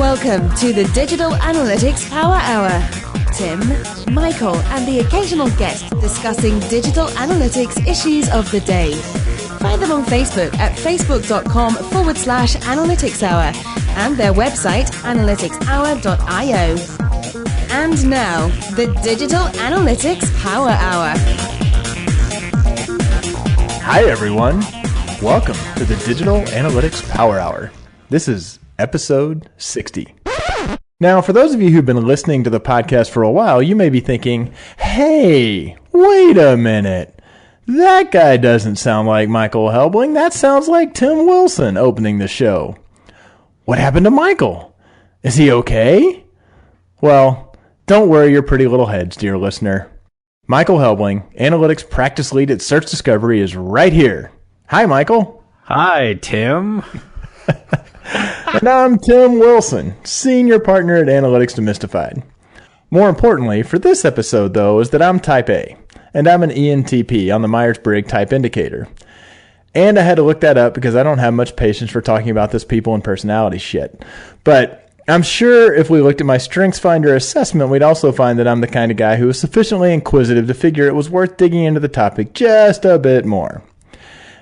Welcome to the Digital Analytics Power Hour. Tim, Michael, and the occasional guest discussing digital analytics issues of the day. Find them on Facebook at facebook.com/analytics hour and their website analyticshour.io. And now, the Digital Analytics Power Hour. Hi everyone, welcome to the Digital Analytics Power Hour. This is episode 60. Now, for those of you who've been listening to the podcast for a while, you may be thinking, hey, wait a minute. That guy doesn't sound like Michael Helbling. That sounds like Tim Wilson opening the show. What happened to Michael? Is he okay? Well, don't worry your pretty little heads, dear listener. Michael Helbling, Analytics Practice Lead at Search Discovery, is right here. Hi, Michael. Hi, Tim. And I'm Tim Wilson, Senior Partner at Analytics Demystified. More importantly, for this episode, though, is that I'm Type A, and I'm an ENTP on the Myers-Briggs Type Indicator. And I had to look that up because I don't have much patience for talking about this people and personality shit. But I'm sure if we looked at my StrengthsFinder assessment, we'd also find that I'm the kind of guy who was sufficiently inquisitive to figure it was worth digging into the topic just a bit more.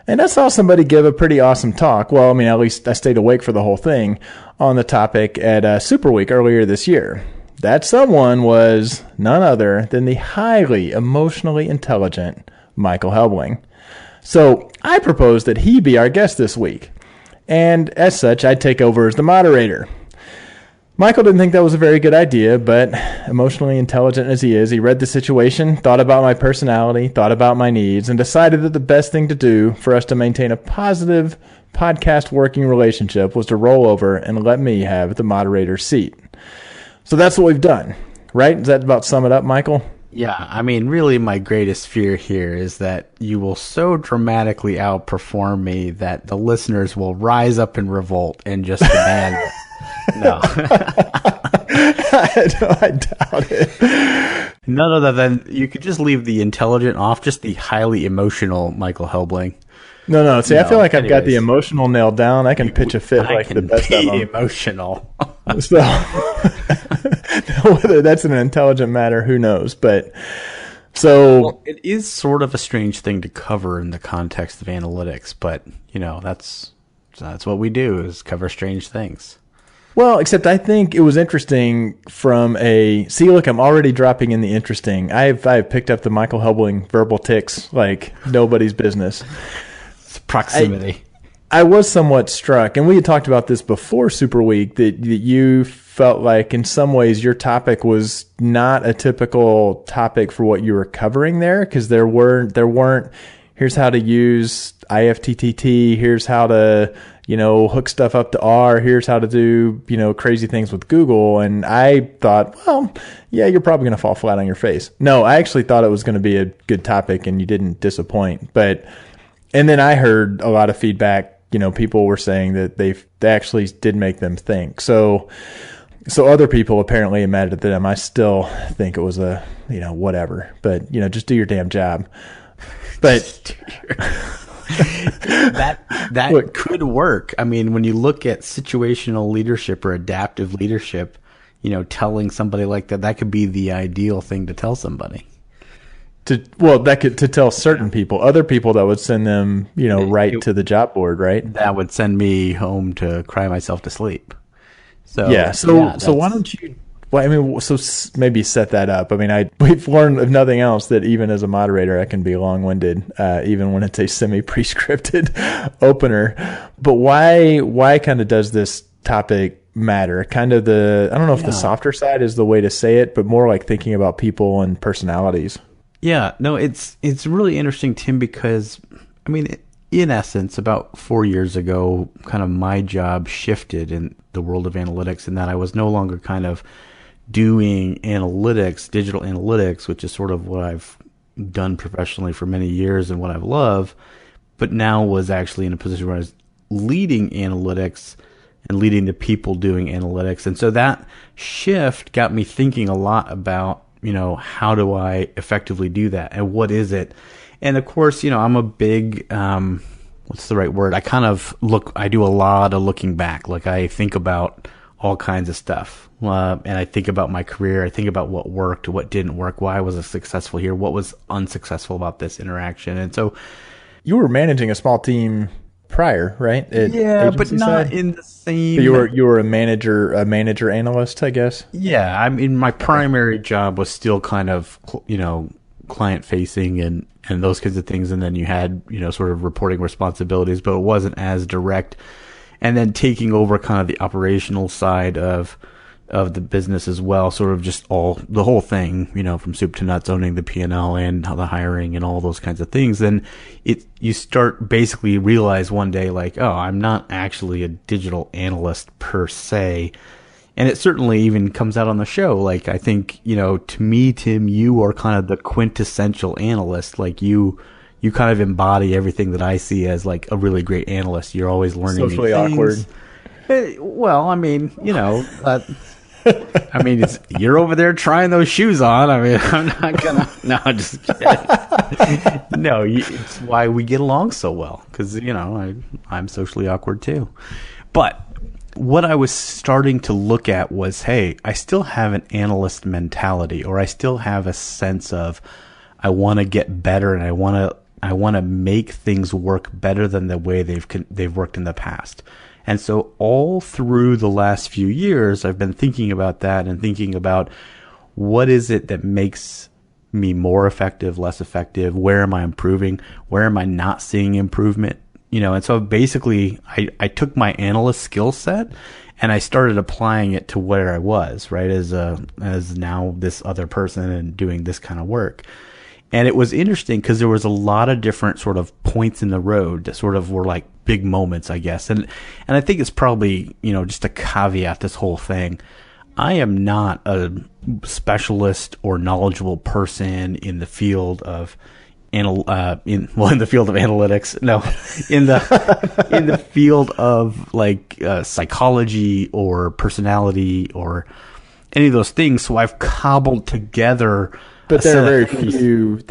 And I saw somebody give a pretty awesome talk. Well, I mean, at least I stayed awake for the whole thing on the topic at Super Week earlier this year. That someone was none other than the highly emotionally intelligent Michael Helbling. So I proposed that he be our guest this week. And as such, I'd take over as the moderator. Michael didn't think that was a very good idea, but emotionally intelligent as he is, he read the situation, thought about my personality, thought about my needs, and decided that the best thing to do for us to maintain a positive podcast working relationship was to roll over and let me have the moderator's seat. So that's what we've done, right? Does that about sum it up, Michael? Yeah, I mean, really my greatest fear here is that you will so dramatically outperform me that the listeners will rise up in revolt and just demand it. No. I doubt it. None other than you could just leave the intelligent off, just the highly emotional Michael Helbling. No. See, I feel like I've got the emotional nailed down. I can pitch a fit like the best of them. Emotional. So, whether that's an intelligent matter, who knows? But so it is sort of a strange thing to cover in the context of analytics, but that's what we do is cover strange things. Well, except I think it was interesting from see, look, I'm already dropping in the interesting. I've picked up the Michael Helbling verbal tics like nobody's business. It's proximity. I was somewhat struck, and we had talked about this before Super Week, that you felt like in some ways your topic was not a typical topic for what you were covering there, because there weren't here's how to use IFTTT, here's how to hook stuff up to R, here's how to do, crazy things with Google. And I thought, well, yeah, you're probably going to fall flat on your face. No, I actually thought it was going to be a good topic and you didn't disappoint. And then I heard a lot of feedback, people were saying that they actually did make them think. So other people apparently imagined them. I still think it was whatever, but just do your damn job. But that could work. I mean, when you look at situational leadership or adaptive leadership, telling somebody like that could be the ideal thing to tell somebody. To tell certain people, other people that would send them, right to the job board, right? That would send me home to cry myself to sleep. So So why don't you? Well, I mean, so maybe set that up. I mean, we've learned, if nothing else, that even as a moderator, I can be long-winded, even when it's a semi-prescripted opener. But why kind of does this topic matter? Kind of I don't know if the softer side is the way to say it, but more like thinking about people and personalities. Yeah, no, it's really interesting, Tim, because, I mean, in essence, about 4 years ago, kind of my job shifted in the world of analytics in that I was no longer kind of doing analytics, digital analytics, which is sort of what I've done professionally for many years and what I love, but now was actually in a position where I was leading analytics and leading the people doing analytics. And so that shift got me thinking a lot about, how do I effectively do that and what is it? And of course, I'm a big, what's the right word? I do a lot of looking back. Like I think about all kinds of stuff. And I think about my career. I think about what worked, what didn't work, why was I successful here, what was unsuccessful about this interaction. And so you were managing a small team prior, right? Yeah, but not in the same. But you were a manager analyst, I guess. Yeah, I mean, my primary job was still kind of, client facing and those kinds of things, and then you had sort of reporting responsibilities, but it wasn't as direct. And then taking over kind of the operational side of the business as well, sort of just the whole thing, from soup to nuts, owning the P&L and the hiring and all those kinds of things. Then you start basically realize one day, like, oh, I'm not actually a digital analyst per se. And it certainly even comes out on the show. Like, I think, to me, Tim, you are kind of the quintessential analyst. Like, you kind of embody everything that I see as like a really great analyst. You're always learning socially new awkward. Well, I mean, you're over there trying those shoes on. I mean, I'm not gonna. No, I'm just kidding. No, it's why we get along so well, because I'm socially awkward too. But what I was starting to look at was, hey, I still have an analyst mentality, or I still have a sense of I want to get better, and I want to make things work better than the way they've worked in the past. And so all through the last few years, I've been thinking about that and thinking about what is it that makes me more effective, less effective? Where am I improving? Where am I not seeing improvement? And so basically I took my analyst skill set and I started applying it to where I was, right? As now this other person and doing this kind of work. And it was interesting because there was a lot of different sort of points in the road that sort of were like big moments, I guess. And I think it's probably, just a caveat, this whole thing. I am not a specialist or knowledgeable person in the field of in the field of analytics. No, in the field of like psychology or personality or any of those things. So I've cobbled together. But there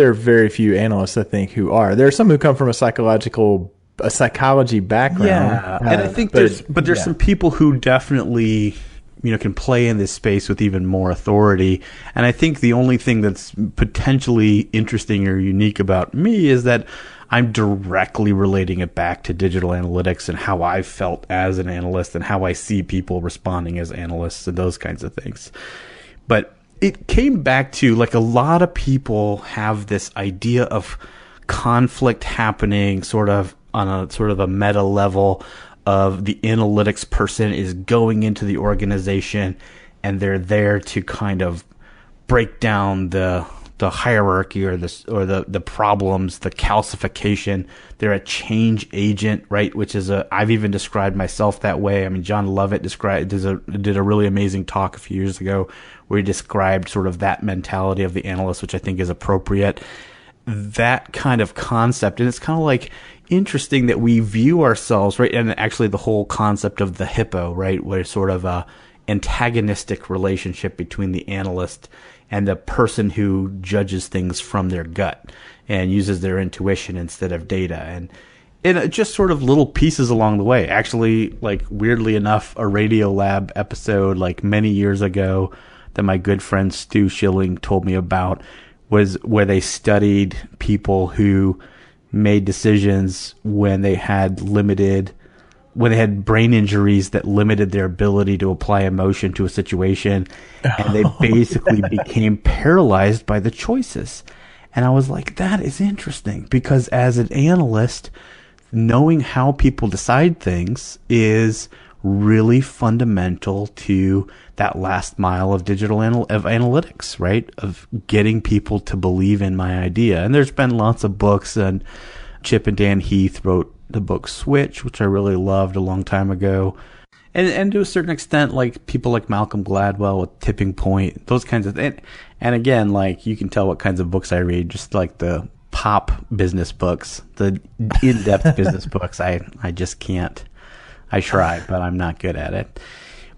are very few analysts, I think, who are. There are some who come from a psychology background. Yeah, and I think there's some people who definitely, can play in this space with even more authority. And I think the only thing that's potentially interesting or unique about me is that I'm directly relating it back to digital analytics and how I felt as an analyst and how I see people responding as analysts and those kinds of things. But it came back to, like, a lot of people have this idea of conflict happening sort of on a meta level of the analytics person is going into the organization and they're there to kind of break down the hierarchy or the problems, the calcification. They're a change agent, right? Which is I've even described myself that way. I mean, John Lovett did a really amazing talk a few years ago where he described sort of that mentality of the analyst, which I think is appropriate. That kind of concept, and it's kind of like interesting that we view ourselves, right? And actually the whole concept of the hippo, right? Where sort of a antagonistic relationship between the analyst and the person who judges things from their gut and uses their intuition instead of data. And just sort of little pieces along the way. Actually, like, weirdly enough, a Radiolab episode like many years ago that my good friend Stu Schilling told me about was where they studied people who made decisions when they had brain injuries that limited their ability to apply emotion to a situation, and they basically became paralyzed by the choices. And I was like, that is interesting, because as an analyst, knowing how people decide things is really fundamental to that last mile of digital analytics, right? Of getting people to believe in my idea. And there's been lots of books, and Chip and Dan Heath wrote the book Switch, which I really loved a long time ago. And to a certain extent, like people like Malcolm Gladwell with Tipping Point, those kinds of things. And again, like, you can tell what kinds of books I read, just like the pop business books, the in-depth business books. I just can't. I try, but I'm not good at it.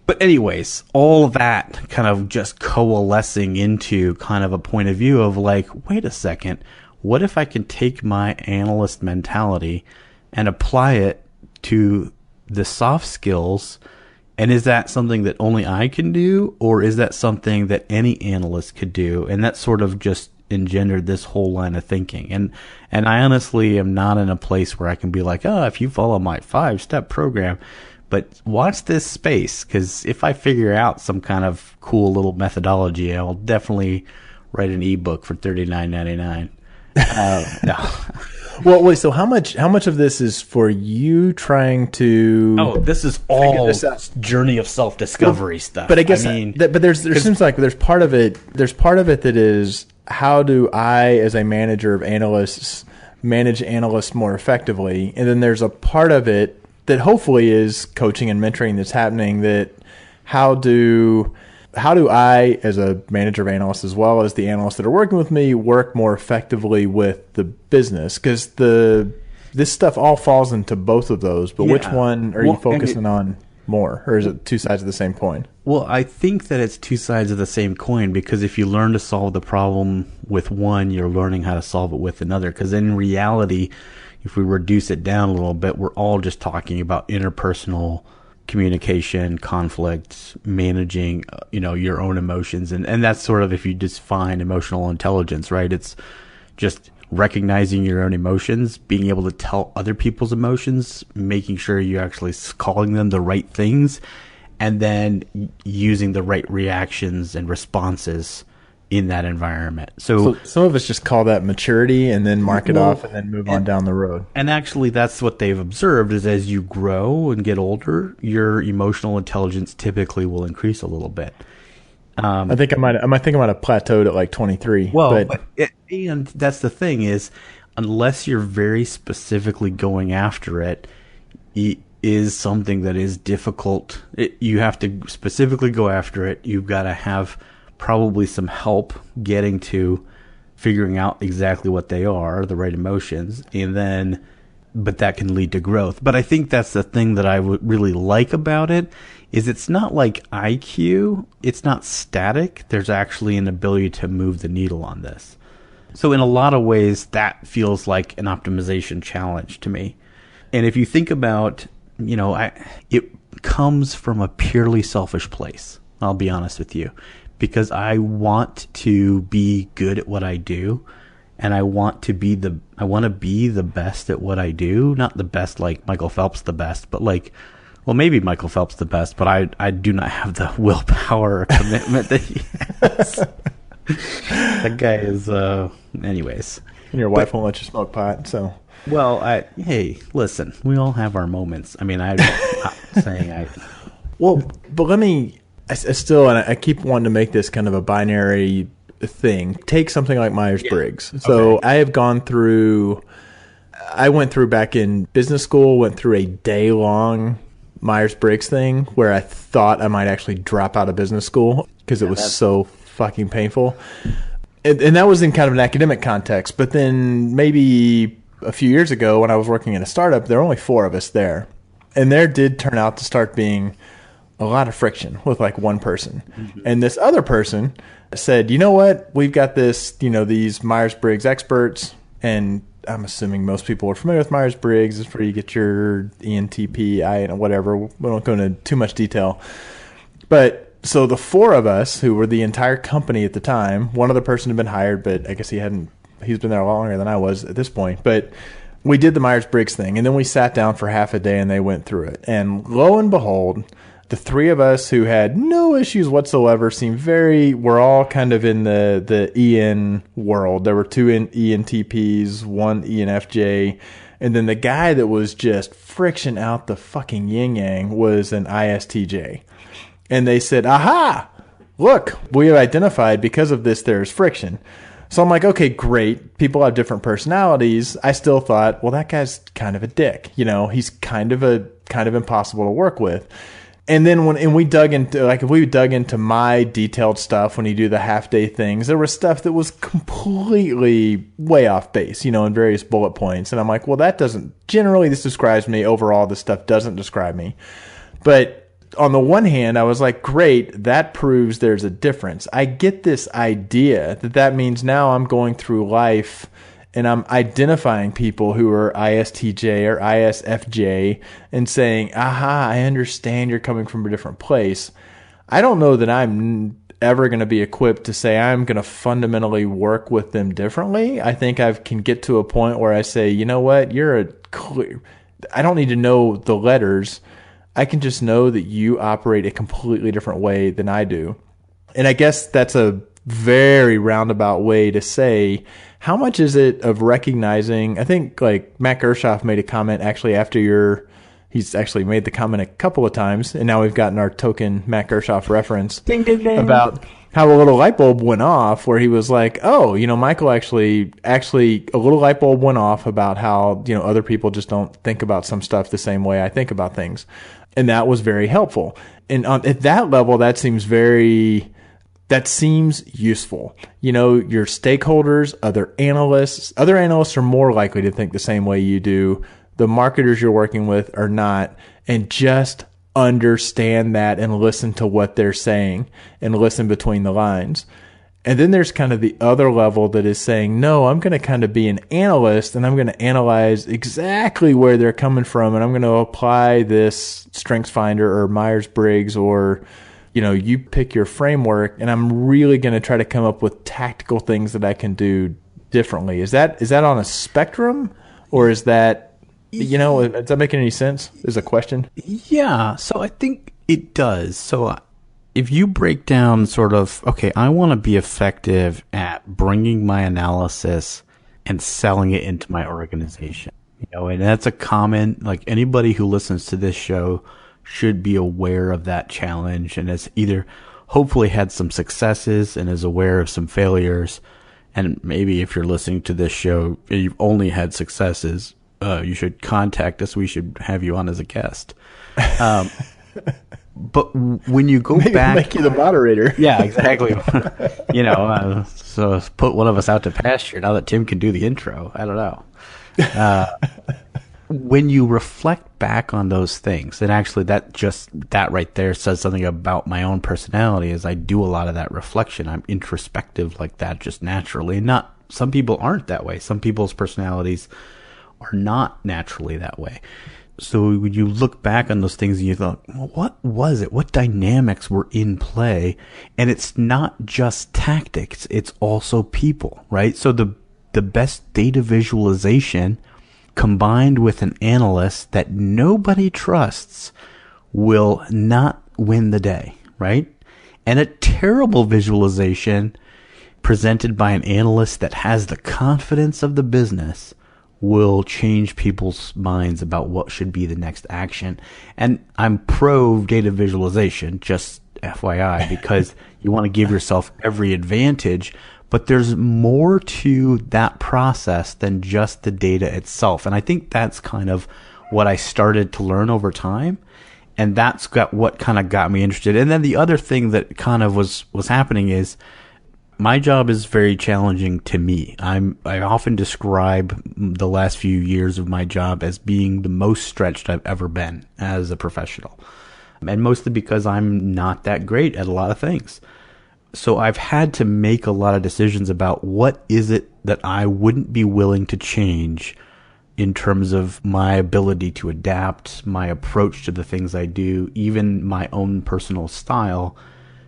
But anyways, all of that kind of just coalescing into kind of a point of view of like, wait a second, what if I can take my analyst mentality and apply it to the soft skills And is that something that only I can do, or is that something that any analyst could do? And that sort of just engendered this whole line of thinking. And I honestly am not in a place where I can be like, oh, if you follow my 5-step program, but watch this space, because if I figure out some kind of cool little methodology, I'll definitely write an ebook for $39.99. No. Well, wait. So how much of this is for you trying to? Oh, this is all journey of self-discovery stuff. But I guess, but there seems like there's part of it. There's part of it that is, how do I, as a manager of analysts, manage analysts more effectively? And then there's a part of it that hopefully is coaching and mentoring that's happening. That how do I, as a manager of analysts, as well as the analysts that are working with me, work more effectively with the business? Because this stuff all falls into both of those. But which one are you focusing on more? Or is it two sides of the same coin? Well, I think that it's two sides of the same coin, because if you learn to solve the problem with one, you're learning how to solve it with another. Because in reality, if we reduce it down a little bit, we're all just talking about interpersonal communication, conflict, managing, your own emotions. And that's sort of, if you define emotional intelligence, right? It's just recognizing your own emotions, being able to tell other people's emotions, making sure you're actually calling them the right things, and then using the right reactions and responses in that environment. So some of us just call that maturity and then mark it off and then move on down the road. And actually, that's what they've observed, is as you grow and get older, your emotional intelligence typically will increase a little bit. I think I might have plateaued at like 23. Well, and that's the thing, is unless you're very specifically going after it, it is something that is difficult. You have to specifically go after it. You've got to have probably some help getting to figuring out exactly what they are, the right emotions, but that can lead to growth. But I think that's the thing that I would really like about it, is it's not like IQ. It's not static. There's actually an ability to move the needle on this. So in a lot of ways, that feels like an optimization challenge to me. And if you think about, it comes from a purely selfish place. I'll be honest with you. Because I want to be good at what I do, and I want to be the best at what I do. Not the best like Michael Phelps the best, but maybe Michael Phelps the best, but I do not have the willpower or commitment that he has. That guy is, anyways. And your wife won't let you smoke pot, so. Well, hey, listen, we all have our moments. I mean, I'm not saying Well, but I keep wanting to make this kind of a binary thing. Take something like Myers-Briggs. Yeah. So okay. I went through back in business school, went through a day-long Myers-Briggs thing where I thought I might actually drop out of business school because it was so fucking painful. And that was in kind of an academic context. But then maybe a few years ago when I was working in a startup, there were only 4 of us there. And there did turn out to start being a lot of friction with like one person. Mm-hmm. And this other person said, you know what, we've got these Myers-Briggs experts, and I'm assuming most people are familiar with Myers-Briggs. It's where you get your ENTP, whatever. We won't go into too much detail. But so the 4 of us, who were the entire company at the time, one other person had been hired, but I guess he's been there a lot longer than I was at this point. But we did the Myers-Briggs thing, and then we sat down for half a day and they went through it. And lo and behold, the 3 of us who had no issues whatsoever we're all kind of in the EN world. There were 2 ENTPs, 1 ENFJ, and then the guy that was just friction out the fucking yin-yang was an ISTJ. And they said, aha, look, we have identified because of this there's friction. So I'm like, okay, great. People have different personalities. I still thought, well, that guy's kind of a dick. He's kind of impossible to work with. And then if we dug into my detailed stuff when you do the half day things, there was stuff that was completely way off base, in various bullet points. And I'm like, well, this describes me. Overall, this stuff doesn't describe me. But on the one hand, I was like, great, that proves there's a difference. I get this idea that means now I'm going through life and I'm identifying people who are ISTJ or ISFJ and saying, aha, I understand you're coming from a different place. I don't know that I'm ever going to be equipped to say I'm going to fundamentally work with them differently. I think I can get to a point where I say, you know what, I don't need to know the letters. I can just know that you operate a completely different way than I do. And I guess that's a very roundabout way to say, how much is it of recognizing? I think like Matt Gershoff made a comment actually after he's actually made the comment a couple of times, and now we've gotten our token Matt Gershoff reference ding, ding, ding. About how a little light bulb went off, where he was like, oh, Michael actually a little light bulb went off about how, other people just don't think about some stuff the same way I think about things. And that was very helpful. And at that level, that seems useful. Your stakeholders, other analysts are more likely to think the same way you do. The marketers you're working with are not, and just understand that and listen to what they're saying and listen between the lines. And then there's kind of the other level that is saying, no, I'm going to kind of be an analyst and I'm going to analyze exactly where they're coming from. And I'm going to apply this StrengthsFinder or Myers-Briggs or, you pick your framework, and I'm really going to try to come up with tactical things that I can do differently. Is that on a spectrum, or is that, is that making any sense? Is a question? Yeah. So I think it does. So if you break down sort of, okay, I want to be effective at bringing my analysis and selling it into my organization, and that's a common, like anybody who listens to this show should be aware of that challenge and has either hopefully had some successes and is aware of some failures. And maybe if you're listening to this show and you've only had successes, you should contact us. We should have you on as a guest. But when you go maybe back, make you the moderator. Yeah, exactly. So put one of us out to pasture now that Tim can do the intro. I don't know. When you reflect back on those things, and actually that right there says something about my own personality, is I do a lot of that reflection. I'm introspective like that just naturally. Some people aren't that way. Some people's personalities are not naturally that way. So when you look back on those things and you thought, well, what was it? What dynamics were in play? And it's not just tactics. It's also people, right? So the best data visualization combined with an analyst that nobody trusts will not win the day, right? And a terrible visualization presented by an analyst that has the confidence of the business will change people's minds about what should be the next action. And I'm pro data visualization, just FYI, because you want to give yourself every advantage. But there's more to that process than just the data itself. And I think that's kind of what I started to learn over time. And that's what kind of got me interested. And then the other thing that kind of was happening is my job is very challenging to me. I often describe the last few years of my job as being the most stretched I've ever been as a professional. And mostly because I'm not that great at a lot of things. So I've had to make a lot of decisions about what is it that I wouldn't be willing to change in terms of my ability to adapt, my approach to the things I do, even my own personal style,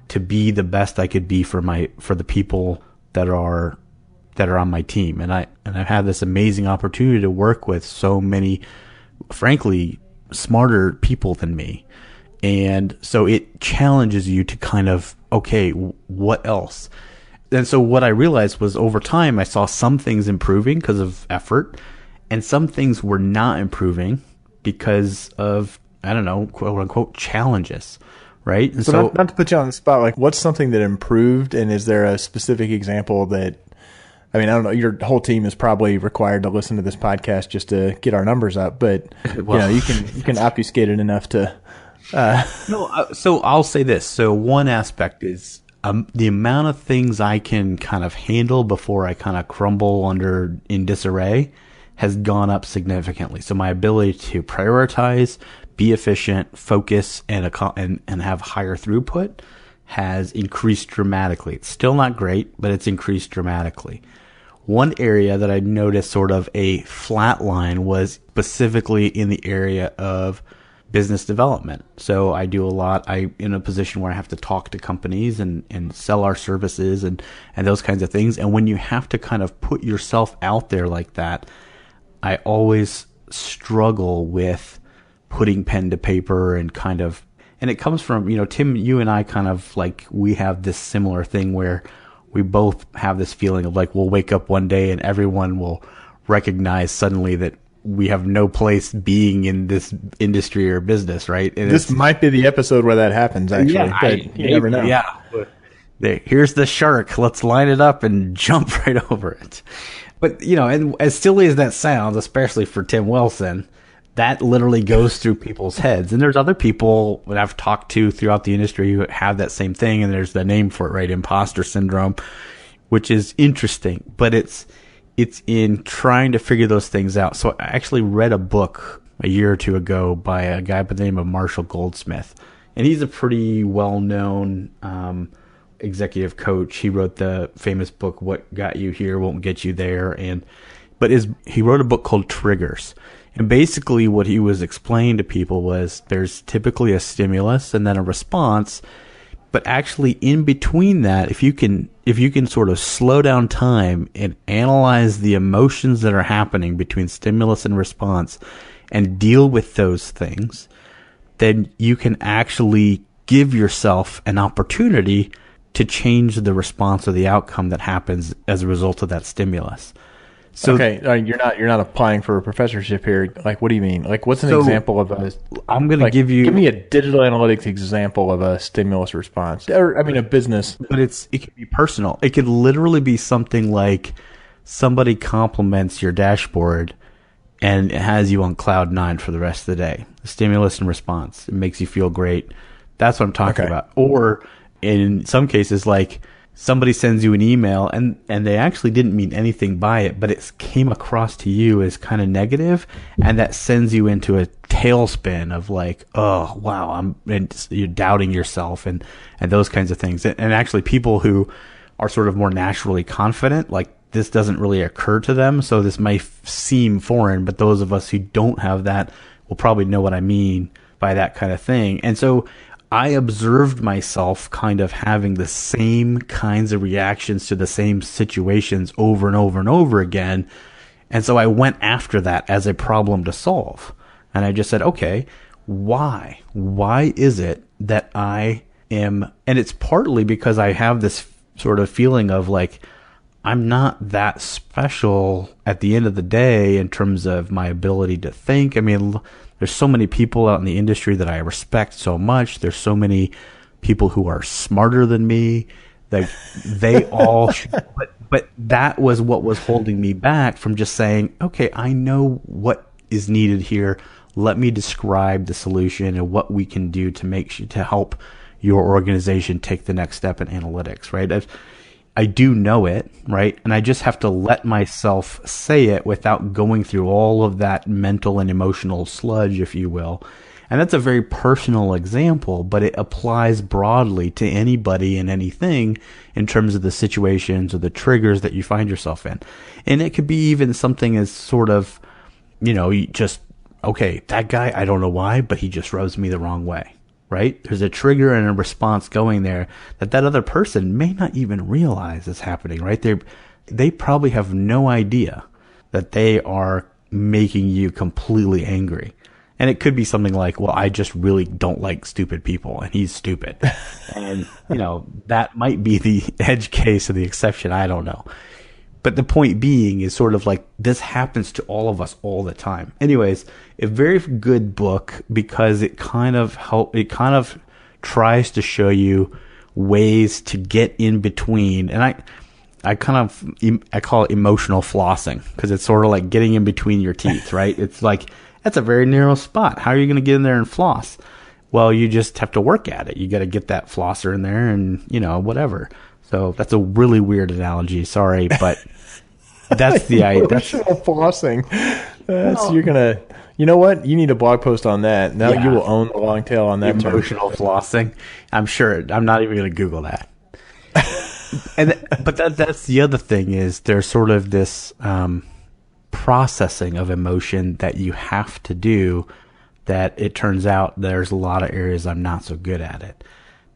to be the best I could be for the people that are on my team. And I've had this amazing opportunity to work with so many, frankly, smarter people than me. And so it challenges you to kind of, okay, what else? And so what I realized was over time, I saw some things improving because of effort, and some things were not improving because of, I don't know, quote unquote, challenges, right? And so not to put you on the spot, like what's something that improved, and is there a specific example that, I mean, I don't know, your whole team is probably required to listen to this podcast just to get our numbers up, but well, you can obfuscate it enough to... So I'll say this. So one aspect is the amount of things I can kind of handle before I kind of crumble in disarray has gone up significantly. So my ability to prioritize, be efficient, focus, and have higher throughput has increased dramatically. It's still not great, but it's increased dramatically. One area that I noticed sort of a flat line was specifically in the area of business development. So I do a lot. I'm in a position where I have to talk to companies and sell our services and those kinds of things. And when you have to kind of put yourself out there like that, I always struggle with putting pen to paper and kind of, and it comes from, Tim, you and I kind of like, we have this similar thing where we both have this feeling of like, we'll wake up one day and everyone will recognize suddenly that we have no place being in this industry or business, right? And this might be the episode where that happens, actually. Yeah, but you never know. Yeah. Here's the shark. Let's line it up and jump right over it. But, and as silly as that sounds, especially for Tim Wilson, that literally goes through people's heads. And there's other people that I've talked to throughout the industry who have that same thing. And there's the name for it, right? Imposter syndrome, which is interesting, but it's in trying to figure those things out. So I actually read a book a year or two ago by a guy by the name of Marshall Goldsmith. And he's a pretty well-known executive coach. He wrote the famous book, What Got You Here Won't Get You There. But he wrote a book called Triggers. And basically what he was explaining to people was there's typically a stimulus and then a response. But actually in between that, if you can sort of slow down time and analyze the emotions that are happening between stimulus and response and deal with those things, then you can actually give yourself an opportunity to change the response or the outcome that happens as a result of that stimulus. So, okay, you're not applying for a professorship here. Like, what do you mean? Like, what's an example of a? I'm going to give me a digital analytics example of a stimulus response, or a business. But it can be personal. It could literally be something like somebody compliments your dashboard, and it has you on cloud 9 for the rest of the day. The stimulus and response. It makes you feel great. That's what I'm talking about. Or in some cases, like, somebody sends you an email and they actually didn't mean anything by it, but it came across to you as kind of negative, and that sends you into a tailspin of like, oh wow, you're doubting yourself and those kinds of things. And actually people who are sort of more naturally confident, like this doesn't really occur to them, so this might seem foreign, but those of us who don't have that will probably know what I mean by that kind of thing. And so I observed myself kind of having the same kinds of reactions to the same situations over and over and over again. And so I went after that as a problem to solve. And I just said, okay, why? Why is it that I am, and it's partly because I have this sort of feeling of like, I'm not that special at the end of the day in terms of my ability to think. I mean, there's so many people out in the industry that I respect so much. There's so many people who are smarter than me. They all, but that was what was holding me back from just saying, okay, I know what is needed here. Let me describe the solution and what we can do to help your organization take the next step in analytics, right? I do know it, right? And I just have to let myself say it without going through all of that mental and emotional sludge, if you will. And that's a very personal example, but it applies broadly to anybody and anything in terms of the situations or the triggers that you find yourself in. And it could be even something as sort of, you just, okay, that guy, I don't know why, but he just rubs me the wrong way. Right? There's a trigger and a response going there that other person may not even realize is happening, right? They probably have no idea that they are making you completely angry. And it could be something like, well, I just really don't like stupid people and he's stupid. And, that might be the edge case or the exception. I don't know. But the point being is sort of like this happens to all of us all the time. Anyways, a very good book because it kind of tries to show you ways to get in between. And I call it emotional flossing because it's sort of like getting in between your teeth, right? It's like, that's a very narrow spot. How are you going to get in there and floss? Well, you just have to work at it. You got to get that flosser in there and, whatever. So that's a really weird analogy. Sorry, but that's the idea. Emotional flossing. You're gonna. You know what? You need a blog post on that. Now you will own the long tail on that. Emotional flossing. I'm sure. I'm not even gonna Google that. But that's the other thing is there's sort of this processing of emotion that you have to do that it turns out there's a lot of areas I'm not so good at it.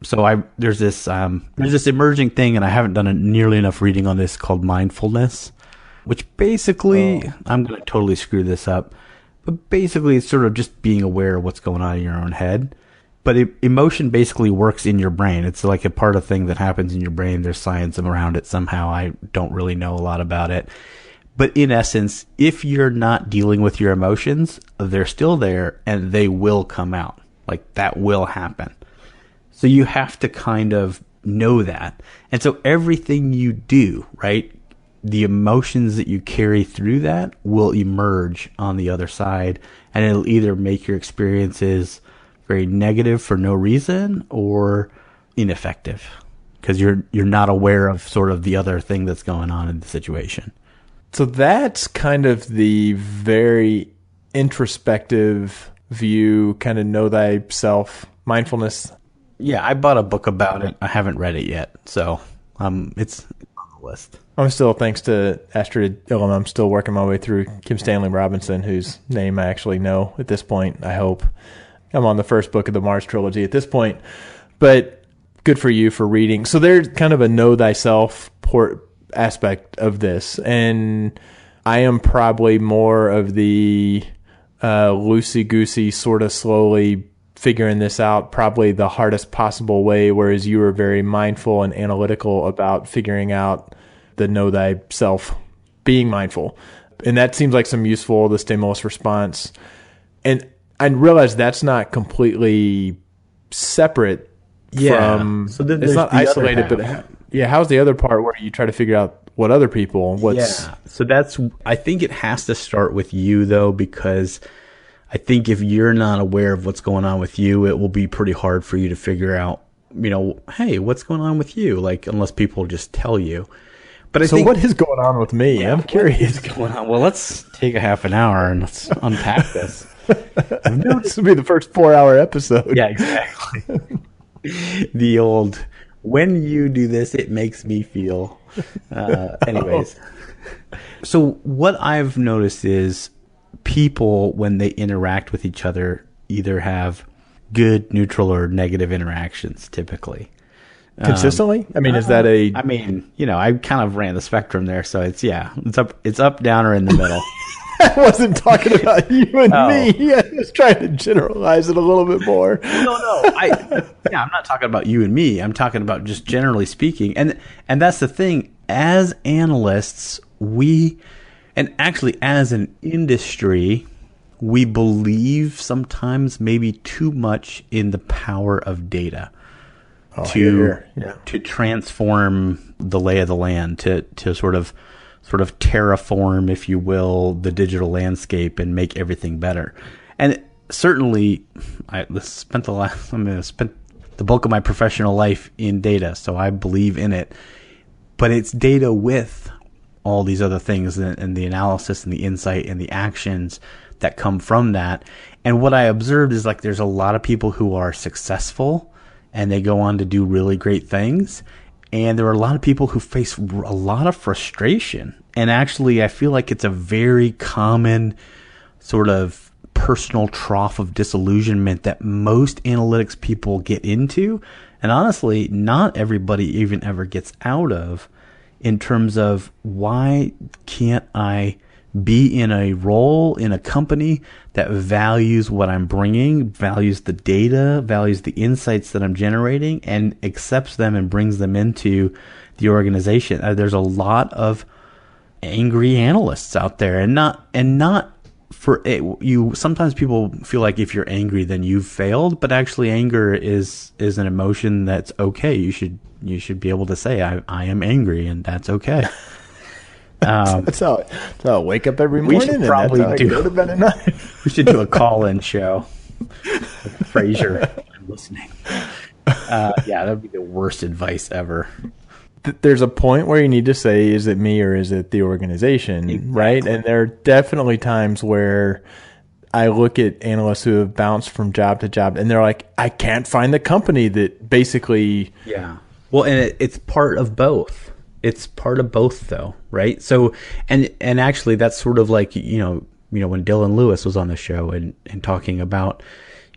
So there's this emerging thing, and I haven't done nearly enough reading on this, called mindfulness, which basically, I'm going to totally screw this up, but basically it's sort of just being aware of what's going on in your own head. But emotion basically works in your brain. It's like a part of thing that happens in your brain. There's science around it somehow. I don't really know a lot about it. But in essence, if you're not dealing with your emotions, they're still there and they will come out. Like, that will happen. So you have to kind of know that. And so everything you do, right, the emotions that you carry through that will emerge on the other side. And it'll either make your experiences very negative for no reason or ineffective because you're not aware of sort of the other thing that's going on in the situation. So that's kind of the very introspective view, kind of know thyself, mindfulness. Yeah, I bought a book about it. I haven't read it yet, so it's on the list. I'm still, thanks to Astrid Illam, I'm still working my way through Kim Stanley Robinson, whose name I actually know at this point, I hope. I'm on the first book of the Mars trilogy at this point, but good for you for reading. So there's kind of a know thyself aspect of this, and I am probably more of the loosey-goosey, sort of slowly figuring this out, probably the hardest possible way, whereas you were very mindful and analytical about figuring out the know thyself, being mindful. And that seems like some useful, the stimulus response. And I realize that's not completely separate from, so then it's not isolated, but how's the other part where you try to figure out what other people, so I think it has to start with you though, because I think if you're not aware of what's going on with you, it will be pretty hard for you to figure out, hey, what's going on with you? Like, unless people just tell you. But I think, what is going on with me? I'm curious. What's going on? Well, let's take a half an hour and let's unpack this. This will be the first 4-hour episode. Yeah, exactly. The old, when you do this, it makes me feel. Anyways. So what I've noticed is people, when they interact with each other, either have good, neutral, or negative interactions, typically. Consistently? Is that a... I kind of ran the spectrum there, so it's up, down, or in the middle. I wasn't talking about you and me. I was trying to generalize it a little bit more. No. I'm not talking about you and me. I'm talking about just generally speaking. And that's the thing. As analysts, and actually as an industry, we believe sometimes maybe too much in the power of data to transform the lay of the land, to sort of terraform, if you will, the digital landscape and make everything better. And certainly, I spent the bulk of my professional life in data, so I believe in it. But it's data with all these other things and the analysis and the insight and the actions that come from that. And what I observed is, like, there's a lot of people who are successful and they go on to do really great things. And there are a lot of people who face a lot of frustration. And actually, I feel like it's a very common sort of personal trough of disillusionment that most analytics people get into. And honestly, not everybody even ever gets out of, in terms of, why can't I be in a role in a company that values what I'm bringing, values the data, values the insights that I'm generating, and accepts them and brings them into the organization. There's a lot of angry analysts out there, and not for it. Sometimes people feel like if you're angry, then you've failed, but actually anger is an emotion that's okay. You should be able to say, I am angry, and that's okay. That's how I wake up every morning. We should probably go to bed at night. We should do a call-in show with Fraser. I'm listening. That'd be the worst advice ever. There's a point where you need to say, is it me or is it the organization, exactly. Right? And there are definitely times where I look at analysts who have bounced from job to job, and they're like, I can't find the company that basically Well, and it's part of both. It's part of both, though, right? So, and actually, that's sort of like when Dylan Lewis was on the show and talking about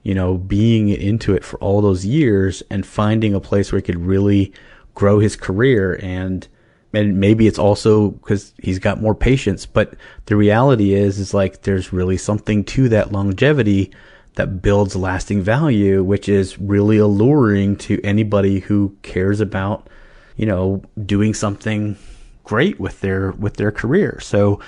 being into it for all those years and finding a place where he could really grow his career, and maybe it's also because he's got more patience, but the reality is like there's really something to that longevity that builds lasting value, which is really alluring to anybody who cares about doing something great with their career. So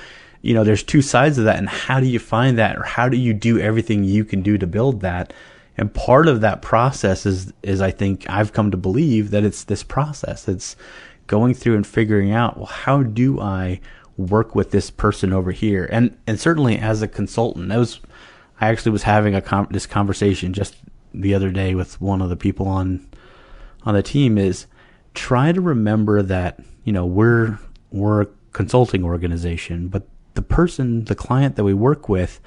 there's two sides of that, and how do you find that, or how do you do everything you can do to build that? And part of that process is I think I've come to believe that it's this process. It's going through and figuring out, well, how do I work with this person over here? And certainly as a consultant, I actually was having this conversation just the other day with one of the people on the team, is try to remember that, we're a consulting organization, but the client that we work with,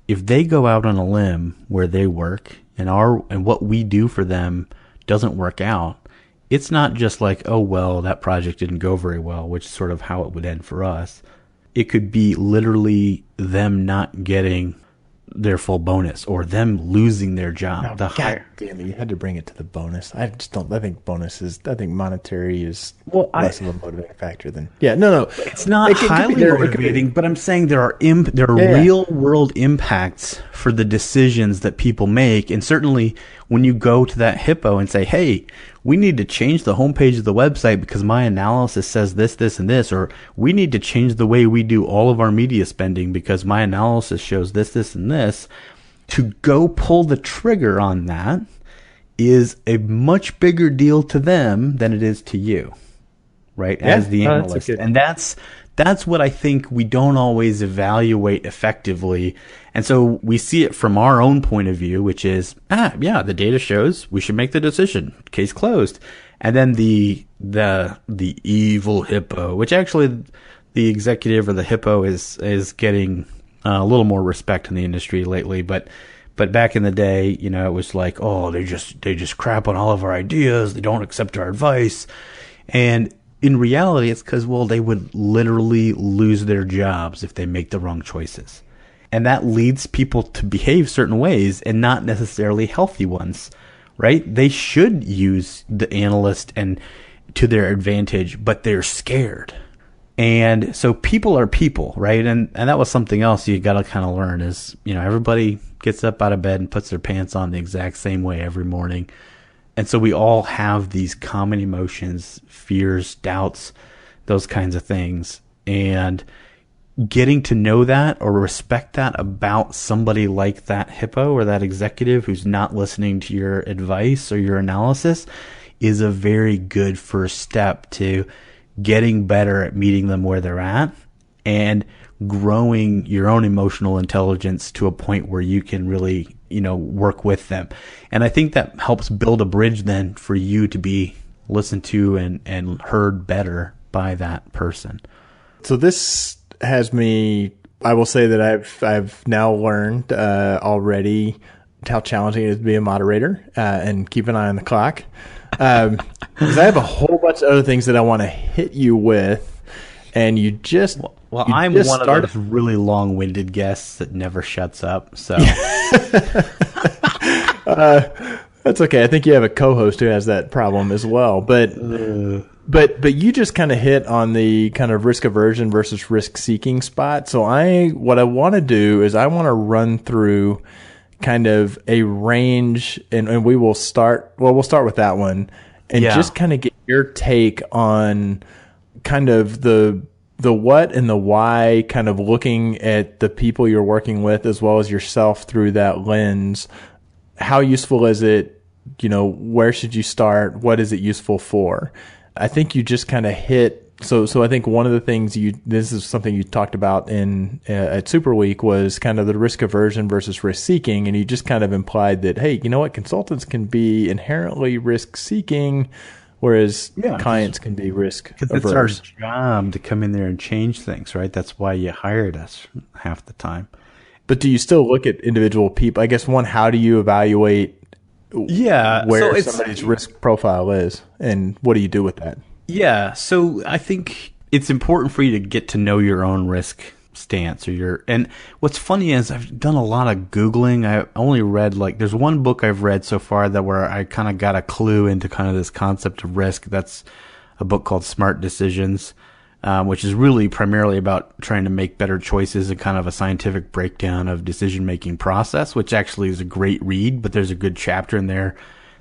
if they go out on a limb where they work and what we do for them doesn't work out, it's not just like, oh, well, that project didn't go very well, which is sort of how it would end for us. It could be literally them not getting their full bonus, or them losing their job. God damn it, you had to bring it to the bonus. I think monetary is less of a motivating factor than no. It's not highly motivating, but I'm saying there are real world impacts for the decisions that people make, and certainly when you go to that hippo and say, hey, we need to change the homepage of the website because my analysis says this, this, and this, or we need to change the way we do all of our media spending because my analysis shows this, this, and this. To go pull the trigger on that is a much bigger deal to them than it is to you, right? As the analyst. And that's what I think we don't always evaluate effectively. And so we see it from our own point of view, which is, the data shows we should make the decision. Case closed. And then the evil hippo, which actually the executive or the hippo is getting a little more respect in the industry lately. But back in the day, it was like, oh, they just crap on all of our ideas. They don't accept our advice. And in reality, it's because, they would literally lose their jobs if they make the wrong choices. And that leads people to behave certain ways and not necessarily healthy ones, right? They should use the analyst and to their advantage, but they're scared. And so people are people, right? And that was something else you got to kind of learn is, everybody gets up out of bed and puts their pants on the exact same way every morning. And so we all have these common emotions, fears, doubts, those kinds of things. And getting to know that or respect that about somebody like that hippo or that executive who's not listening to your advice or your analysis is a very good first step to getting better at meeting them where they're at and growing your own emotional intelligence to a point where you can really, work with them. And I think that helps build a bridge then for you to be listened to and heard better by that person. So this has me, I will say that I've now learned already how challenging it is to be a moderator and keep an eye on the clock. Because I have a whole bunch of other things that I want to hit you with, and you just... Well, I'm one of those really long-winded guests that never shuts up, so... That's okay. I think you have a co-host who has that problem as well. But you just kind of hit on the kind of risk aversion versus risk seeking spot. So what I want to do is I want to run through kind of a range, and we'll start with that one, and just kind of get your take on kind of the what and the why, kind of looking at the people you're working with as well as yourself through that lens. How useful is it? Where should you start? What is it useful for? I think you just kind of hit. So I think one of the things this is something you talked about at Super Week was kind of the risk aversion versus risk seeking. And you just kind of implied that, hey, you know what? Consultants can be inherently risk seeking, whereas clients can be risk averse. It's our job to come in there and change things, right? That's why you hired us half the time. But do you still look at individual people? I guess one, how do you evaluate Yeah, where so somebody's risk profile is, and what do you do with that? Yeah, so I think it's important for you to get to know your own risk stance and what's funny is I've done a lot of Googling. I only read there's one book I've read so far where I kind of got a clue into kind of this concept of risk. That's a book called Smart Decisions, which is really primarily about trying to make better choices and kind of a scientific breakdown of decision-making process, which actually is a great read, but there's a good chapter in there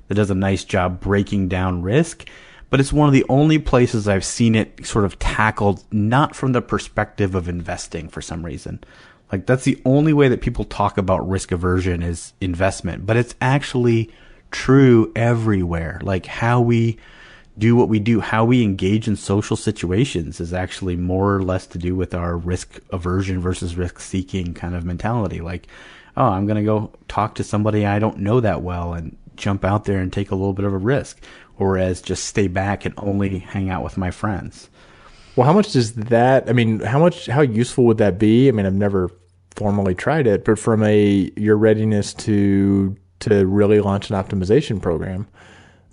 that does a nice job breaking down risk. But it's one of the only places I've seen it sort of tackled not from the perspective of investing for some reason. That's the only way that people talk about risk aversion is investment, but it's actually true everywhere. How we do what we do, how we engage in social situations is actually more or less to do with our risk aversion versus risk seeking kind of mentality. Oh, I'm going to go talk to somebody I don't know that well and jump out there and take a little bit of a risk, whereas just stay back and only hang out with my friends. Well, how much does that, how useful would that be? I've never formally tried it, but from your readiness to really launch an optimization program,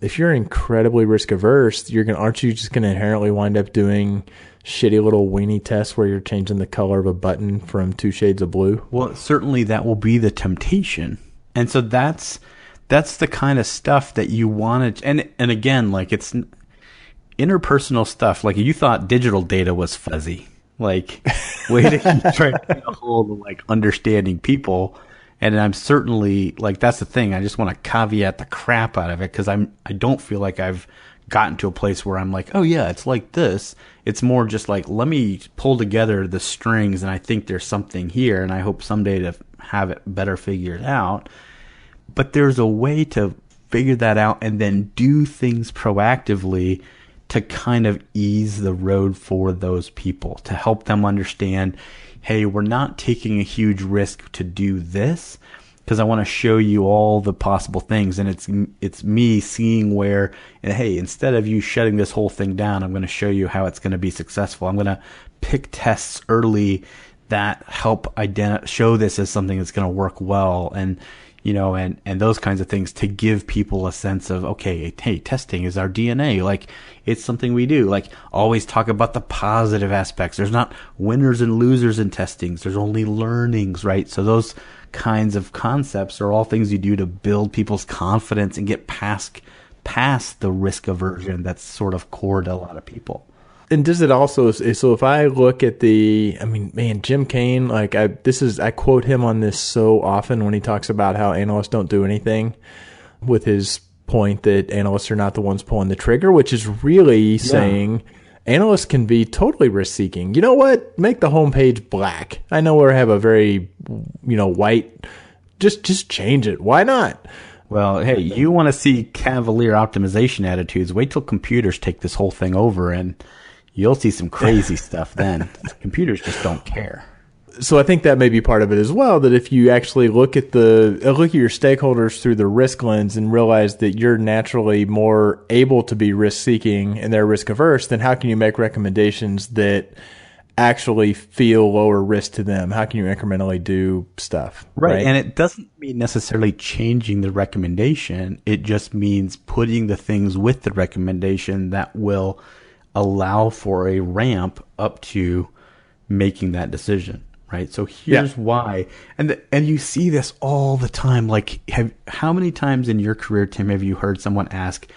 if you're incredibly risk averse, aren't you just going to inherently wind up doing shitty little weenie tests where you're changing the color of a button from 2 shades of blue? Well, certainly that will be the temptation. And so that's the kind of stuff that you want to, and again, it's interpersonal stuff. You thought digital data was fuzzy, way to try to get a hold of understanding people. And I'm certainly that's the thing. I just want to caveat the crap out of it because I don't feel like I've gotten to a place where I'm oh yeah, it's like this. It's more just let me pull together the strings, and I think there's something here, and I hope someday to have it better figured out. But there's a way to figure that out and then do things proactively to kind of ease the road for those people, to help them understand, hey, we're not taking a huge risk to do this because I want to show you all the possible things. And it's me seeing where, and hey, instead of you shutting this whole thing down, I'm going to show you how it's going to be successful. I'm going to pick tests early that help show this as something that's going to work well. And and those kinds of things to give people a sense of, okay, hey, testing is our DNA. It's something we do. Always talk about the positive aspects. There's not winners and losers in testings. There's only learnings, right? So those kinds of concepts are all things you do to build people's confidence and get past the risk aversion that's sort of core to a lot of people. And does it also, so if I look at Jim Kane, I quote him on this so often when he talks about how analysts don't do anything, with his point that analysts are not the ones pulling the trigger, which is really saying analysts can be totally risk seeking. You know what? Make the homepage black. I know we have a very, white, just change it. Why not? Well, hey, you want to see cavalier optimization attitudes, wait till computers take this whole thing over and you'll see some crazy stuff then. Computers just don't care. So I think that may be part of it as well, that if you actually look at your stakeholders through the risk lens and realize that you're naturally more able to be risk seeking and they're risk averse, then how can you make recommendations that actually feel lower risk to them? How can you incrementally do stuff? Right. And it doesn't mean necessarily changing the recommendation. It just means putting the things with the recommendation that will allow for a ramp up to making that decision, right? So here's why, and you see this all the time. How many times in your career, Tim, have you heard someone ask,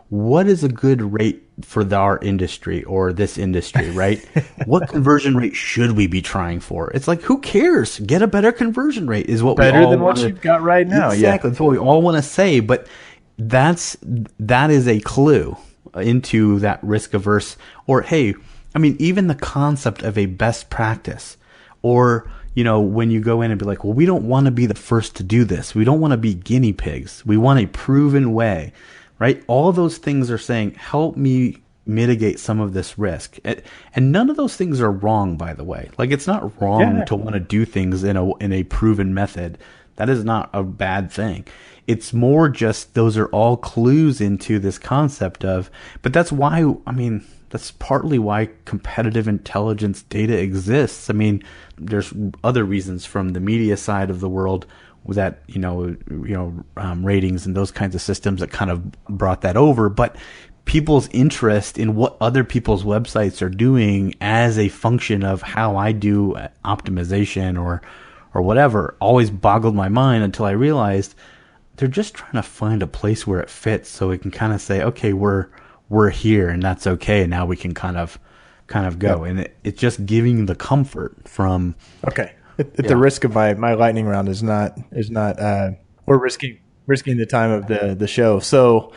"What is a good rate for our industry or this industry?" Right? What conversion rate should we be trying for? It's who cares? Get a better conversion rate is what better we all than what you've got right now. Exactly, that's what we all want to say, but that is a clue into that risk averse, or hey, even the concept of a best practice, or when you go in and be well, we don't want to be the first to do this. We don't want to be guinea pigs. We want a proven way, right? All those things are saying, help me mitigate some of this risk. And none of those things are wrong, by the way. It's not wrong to want to do things in a proven method. That is not a bad thing. It's more just those are all clues into this concept of, but that's why, that's partly why competitive intelligence data exists. There's other reasons from the media side of the world that, ratings and those kinds of systems that kind of brought that over. But people's interest in what other people's websites are doing as a function of how I do optimization or whatever always boggled my mind until I realized they're just trying to find a place where it fits, so we can kind of say, okay, we're here and that's okay. And now we can kind of go. Yep. And it's just giving the comfort from. Okay. At the risk of my lightning round is not we're risking the time of the show. So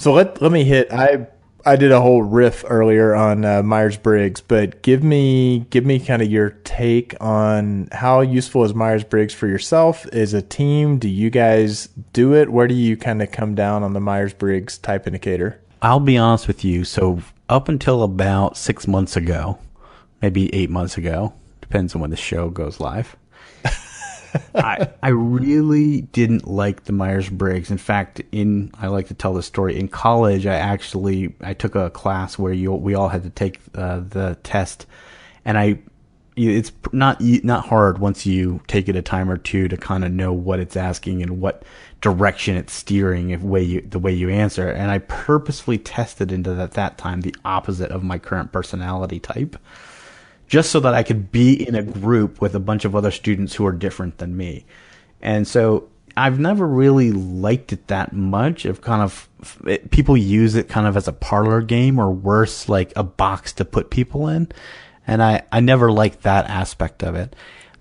let me hit. I did a whole riff earlier on Myers-Briggs, but give me kind of your take on how useful is Myers-Briggs for yourself as a team. Do you guys do it? Where do you kind of come down on the Myers-Briggs type indicator? I'll be honest with you. So up until about 6 months ago, maybe 8 months ago, depends on when the show goes live. I really didn't like the Myers-Briggs. In fact, I like to tell this story. In college, I took a class where we all had to take the test, and it's not hard once you take it a time or two to kind of know what it's asking and what direction it's steering the way you answer. And I purposefully tested into at that time the opposite of my current personality type, just so that I could be in a group with a bunch of other students who are different than me. And so I've never really liked it that much. People use it kind of as a parlor game, or worse, like a box to put people in. And I never liked that aspect of it.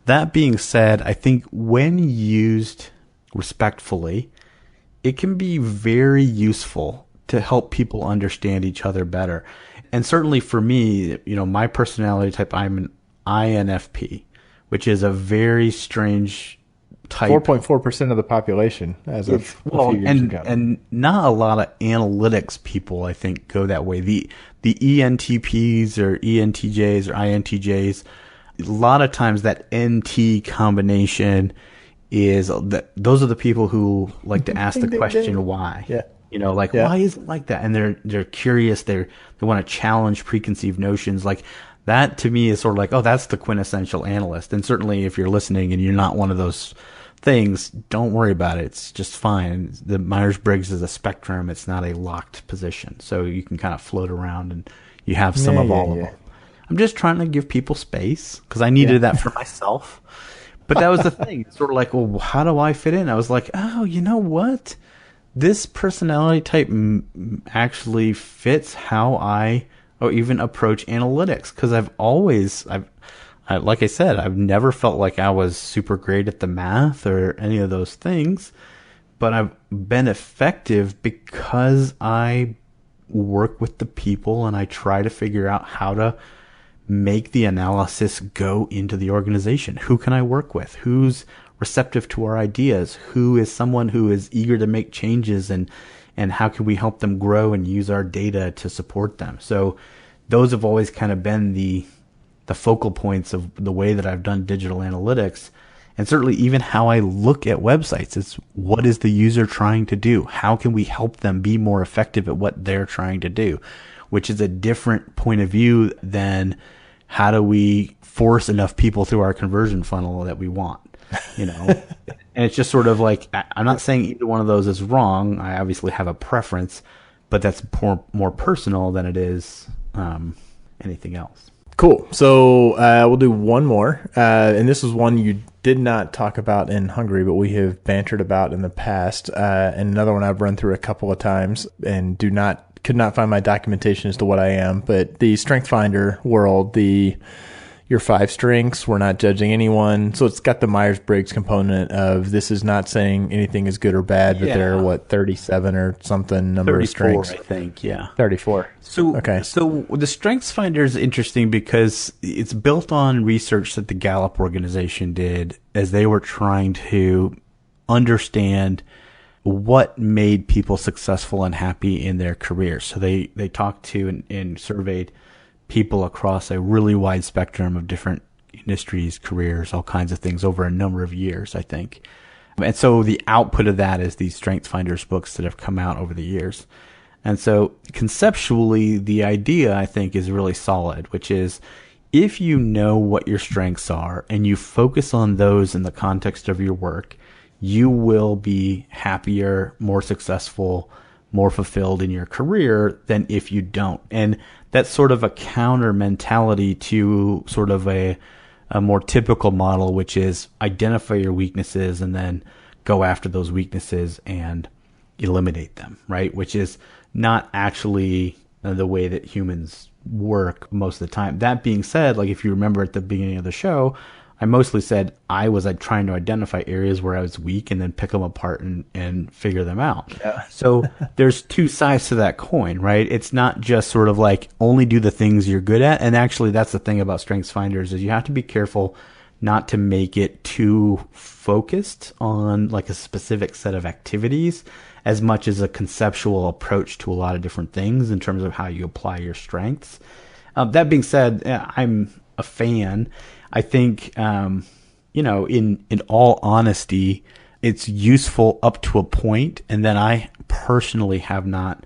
That being said, I think when used respectfully, it can be very useful to help people understand each other better. And certainly for me, my personality type, I'm an INFP, which is a very strange type. 4.4% of the population as of a few years ago. And not a lot of analytics people, I think, go that way. The ENTPs or ENTJs or INTJs, a lot of times that NT combination those are the people who like to ask the question why. Yeah. Why is it like that? And they're curious. They want to challenge preconceived notions. Like that to me is sort of like, oh, that's the quintessential analyst. And certainly if you're listening and you're not one of those things, don't worry about it. It's just fine. The Myers-Briggs is a spectrum. It's not a locked position. So you can kind of float around and you have some of all of them. I'm just trying to give people space because I needed that for myself. But that was the thing. It's sort of like, well, how do I fit in? I was like, oh, you know what? This personality type actually fits how I even approach analytics, because like I said, I've never felt like I was super great at the math or any of those things, but I've been effective because I work with the people and I try to figure out how to make the analysis go into the organization. Who can I work with? Who's receptive to our ideas? Who is someone who is eager to make changes, and how can we help them grow and use our data to support them? So those have always kind of been the focal points of the way that I've done digital analytics, and certainly even how I look at websites. It's what is the user trying to do? How can we help them be more effective at what they're trying to do? Which is a different point of view than how do we force enough people through our conversion funnel that we want. And it's just sort of like, I'm not saying either one of those is wrong. I obviously have a preference, but that's more personal than it is anything else. Cool. So we'll do one more. And this is one you did not talk about in Hungary, but we have bantered about in the past. And another one I've run through a couple of times and could not find my documentation as to what I am. But the StrengthsFinder world, your 5 strengths, we're not judging anyone. So it's got the Myers-Briggs component of this is not saying anything is good or bad, but there are 37 or something number of strengths. 34, I think, yeah. 34. So the StrengthsFinder is interesting because it's built on research that the Gallup organization did as they were trying to understand what made people successful and happy in their careers. So they talked to and surveyed people across a really wide spectrum of different industries, careers, all kinds of things over a number of years, I think. And so the output of that is these StrengthsFinders books that have come out over the years. And so conceptually, the idea, I think, is really solid, which is if you know what your strengths are and you focus on those in the context of your work, you will be happier, more successful, more fulfilled in your career than if you don't. And that's sort of a counter mentality to sort of a more typical model, which is identify your weaknesses and then go after those weaknesses and eliminate them, right? Which is not actually the way that humans work most of the time. That being said, like if you remember at the beginning of the show, I mostly said I was trying to identify areas where I was weak and then pick them apart and figure them out. Yeah. So there's two sides to that coin, right? It's not just sort of like only do the things you're good at. And actually that's the thing about Strengths Finders is you have to be careful not to make it too focused on like a specific set of activities as much as a conceptual approach to a lot of different things in terms of how you apply your strengths. That being said, I'm a fan. I think, in all honesty, it's useful up to a point, and then I personally have not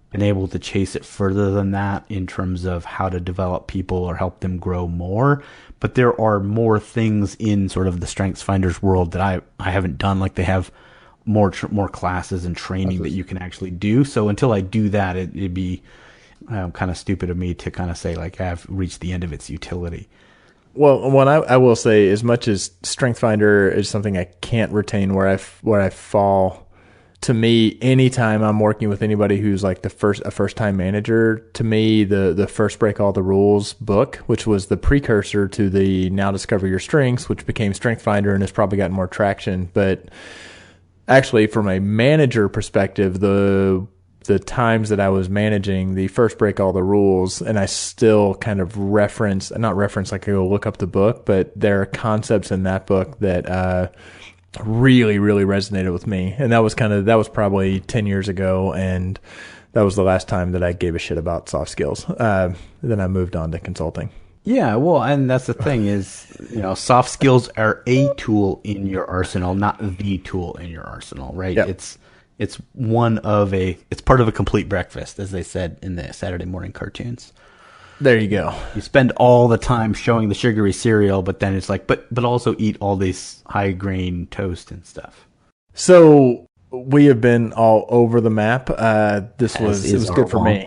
been able to chase it further than that in terms of how to develop people or help them grow more. But there are more things in sort of the Strengths Finders world that I haven't done. Like they have more classes and training that you can actually do. So until I do that, it'd be kind of stupid of me to kind of say like I've reached the end of its utility. Well, what I will say, as much as Strength Finder is something I can't retain, where I fall, to me, anytime I'm working with anybody who's like a first time manager, to me, the First Break All the Rules book, which was the precursor to the Now Discover Your Strengths, which became Strength Finder and has probably gotten more traction. But actually, from a manager perspective, the times that I was managing the First Break All the Rules, and I still kind of not reference like I go look up the book, but there are concepts in that book that really, really resonated with me. And that was probably 10 years ago, and that was the last time that I gave a shit about soft skills. Then I moved on to consulting. Yeah, well, and that's the thing is, soft skills are a tool in your arsenal, not the tool in your arsenal, right? Yep. It's part of a complete breakfast, as they said in the Saturday morning cartoons. There you go. You spend all the time showing the sugary cereal, but then it's like, but also eat all this high grain toast and stuff. So we have been all over the map. It was good for me.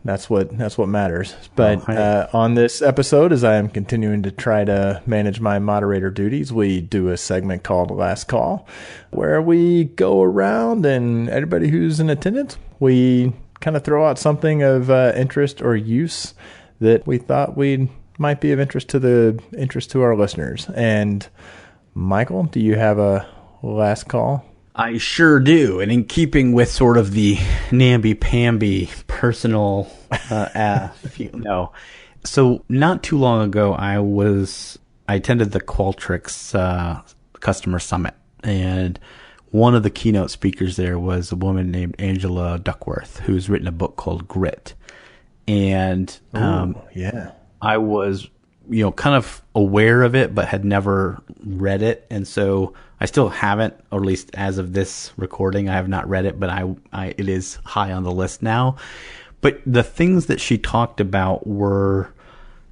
That's what matters. But on this episode, as I am continuing to try to manage my moderator duties, we do a segment called Last Call, where we go around and everybody who's in attendance, we kind of throw out something of interest or use that we thought might be of interest to our listeners. And Michael, do you have a last call? I sure do. And in keeping with sort of the namby-pamby personal, So not too long ago, I attended the Qualtrics Customer Summit, and one of the keynote speakers there was a woman named Angela Duckworth, who's written a book called Grit. And I was kind of aware of it, but had never read it. And so I still haven't, or at least as of this recording, I have not read it, but it is high on the list now. But the things that she talked about were,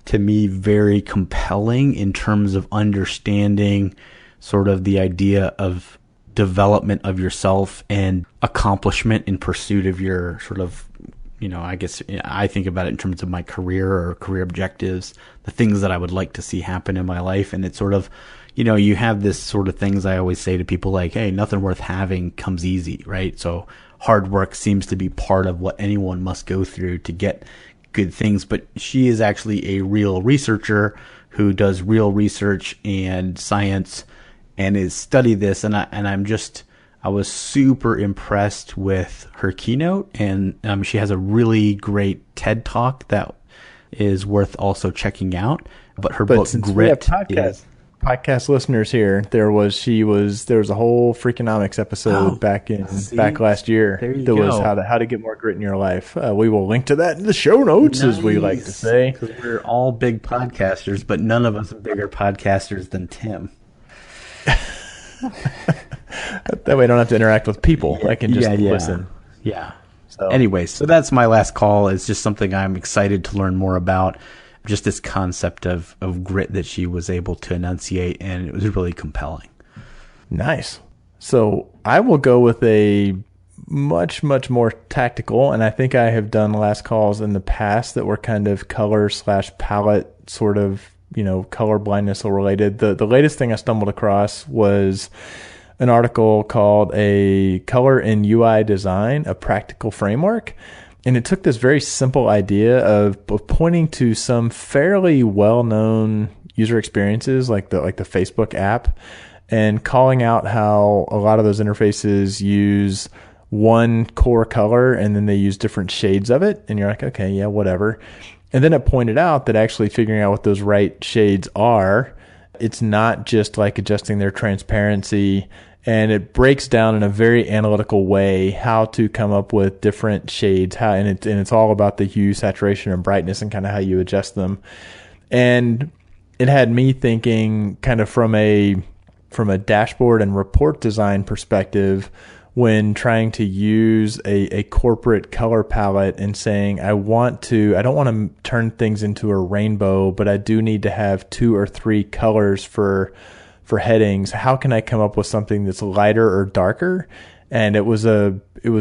to me, very compelling in terms of understanding sort of the idea of development of yourself and accomplishment in pursuit of your sort of, I guess I think about it in terms of my career or career objectives, the things that I would like to see happen in my life. And it's sort of, you have this sort of things I always say to people like, hey, nothing worth having comes easy, right? So hard work seems to be part of what anyone must go through to get good things. But she is actually a real researcher who does real research and science and has studied this. And I was super impressed with her keynote, and she has a really great TED Talk that is worth also checking out. But her book Grit podcast listeners here, there was a whole Freakonomics episode back last year that was how to get more grit in your life. We will link to that in the show notes, as we like to say. Because we're all big podcasters, but none of us are bigger podcasters than Tim. That way I don't have to interact with people. I can just listen. Yeah. So. Anyways, so that's my last call. It's just something I'm excited to learn more about. Just this concept of grit that she was able to enunciate, and it was really compelling. Nice. So I will go with a much more tactical, and I think I have done last calls in the past that were kind of color/palette sort of, color blindness related. The latest thing I stumbled across was an article called A Color in UI Design, a Practical Framework. And it took this very simple idea of pointing to some fairly well-known user experiences like the Facebook app, and calling out how a lot of those interfaces use one core color and then they use different shades of it. And you're like, okay, yeah, whatever. And then it pointed out that actually figuring out what those right shades are, it's not just like adjusting their transparency, and it breaks down in a very analytical way how to come up with different shades, and it's all about the hue, saturation, and brightness, and kind of how you adjust them. And it had me thinking kind of from a dashboard and report design perspective when trying to use a corporate color palette and saying, I don't want to turn things into a rainbow, but I do need to have 2 or 3 colors for headings. How can I come up with something that's lighter or darker? And it was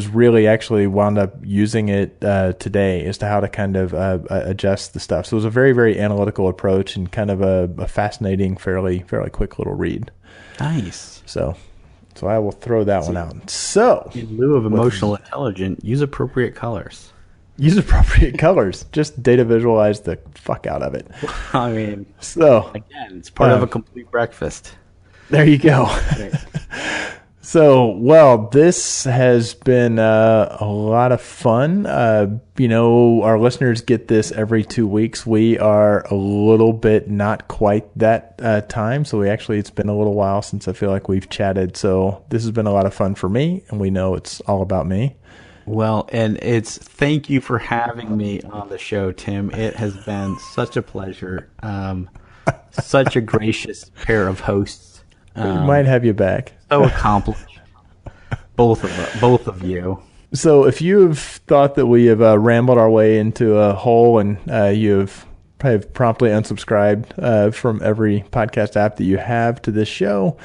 really actually wound up using it today as to how to kind of adjust the stuff. So it was a very, very analytical approach and kind of a fascinating, fairly quick little read. Nice. So I will throw that one out. So in lieu of emotional intelligence, use appropriate colors. Use appropriate colors. Just data visualize the fuck out of it. I mean, so again, it's part of a complete breakfast. There you go. So, well, this has been a lot of fun. Our listeners get this every 2 weeks. We are a little bit not quite that time. So it's been a little while since I feel like we've chatted. So this has been a lot of fun for me, and we know it's all about me. Well, and thank you for having me on the show, Tim. It has been such a pleasure. Such a gracious pair of hosts. We might have you back. So accomplished. Both of you. So if you have thought that we have rambled our way into a hole and you have promptly unsubscribed from every podcast app that you have to this show,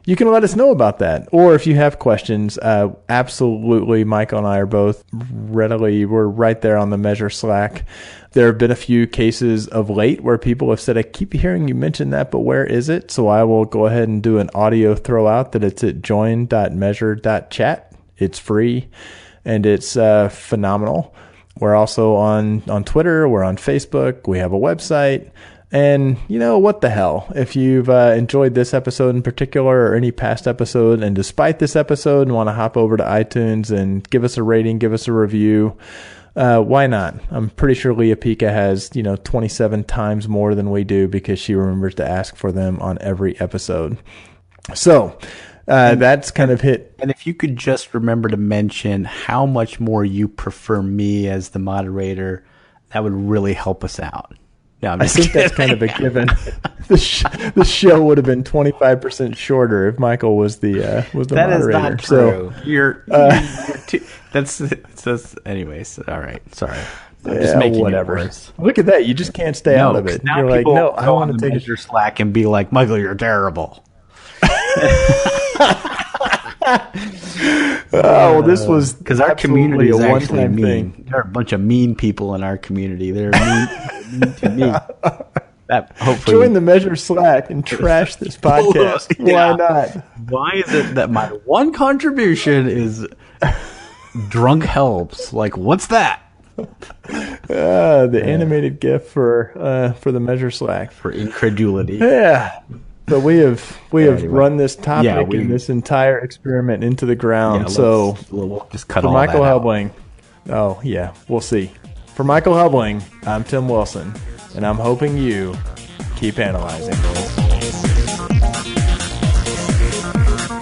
you can let us know about that. Or if you have questions, absolutely, Michael and I are both we're right there on the Measure Slack. There have been a few cases of late where people have said, I keep hearing you mention that, but where is it? So I will go ahead and do an audio throw out that it's at join.measure.chat. It's free and it's phenomenal. We're also on Twitter. We're on Facebook. We have a website. And what the hell? If you've enjoyed this episode in particular or any past episode, and despite this episode and want to hop over to iTunes and give us a rating, give us a review, why not? I'm pretty sure Leah Pica has 27 times more than we do because she remembers to ask for them on every episode. So that's kind of hit. And if you could just remember to mention how much more you prefer me as the moderator, that would really help us out. No, I think that's kind of a given. The show would have been 25% shorter if Michael was the moderator. That is not true. So, you're that's anyways. All right, sorry. I'm just making whatever. It worse. Look at that. You just can't stay out of it. Now you're like, no, I want to take your Slack and be like, Michael, you're terrible. Well, this was because our community is actually mean. Thing. There are a bunch of mean people in our community. They're mean to me. Hopefully, join the Measure Slack and trash this podcast. Yeah. Why not? Why is it that my one contribution is drunk helps? Like, what's that? The animated GIF for the Measure Slack for incredulity. Yeah. So we have run this topic and this entire experiment into the ground. So we'll just cut for all Michael that Hubling, we'll see. For Michael Hubling, I'm Tim Wilson, and I'm hoping you keep analyzing.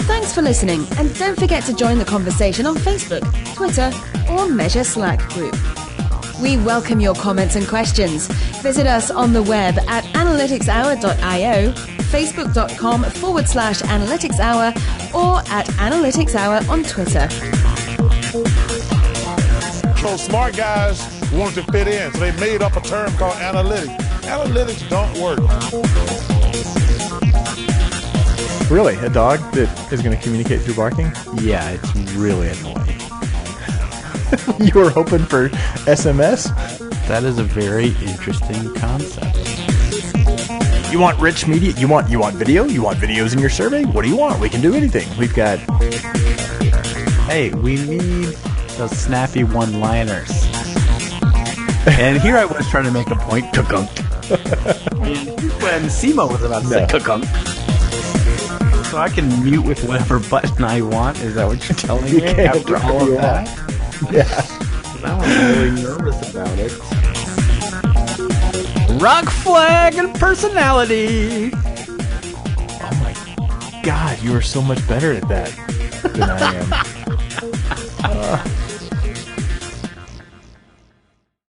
Thanks for listening, and don't forget to join the conversation on Facebook, Twitter, or Measure Slack group. We welcome your comments and questions. Visit us on the web at analyticshour.io, facebook.com/analyticshour, or at analyticshour on Twitter. So smart guys wanted to fit in, so they made up a term called analytics. Analytics don't work. Really? A dog that is going to communicate through barking? Yeah, it's really annoying. You were hoping for SMS? That is a very interesting concept. You want rich media? You want video? You want videos in your survey? What do you want? We can do anything. We've got... Hey, we need those snappy one-liners. And here I was trying to make a point. Cuckunk. When Simo was about to say cuckunk. So I can mute with whatever button I want. Is that what you're telling me after all of that? Yeah. Now I'm really nervous about it. Rock flag and personality. Oh my God, you are so much better at that than I am.